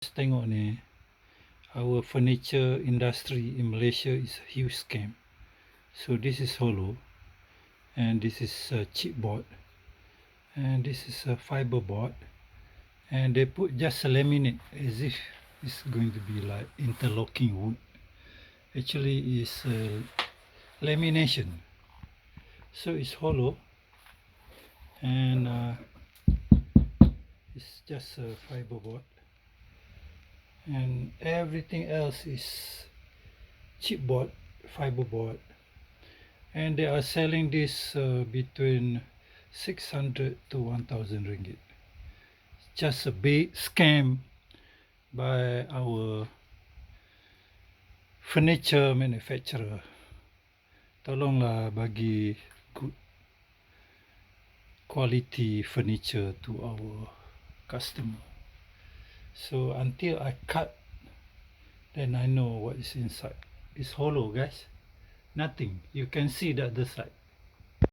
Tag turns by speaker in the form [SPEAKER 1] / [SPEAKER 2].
[SPEAKER 1] Tengok ni, our furniture industry in Malaysia is a huge scam. So this is hollow, and this is a chipboard, and this is a fiber board, and they put just a laminate as if it's going to be like interlocking wood. Actually, it's lamination. So it's hollow, and it's just a fiber board, and everything else is chipboard, fiber board, and they are selling this between 600 to 1000 ringgit. Just a big scam by our furniture manufacturer. Tolonglah bagi good quality furniture to our customer. So until I cut, then I know what is inside. It's hollow, guys. Nothing. You can see the other side.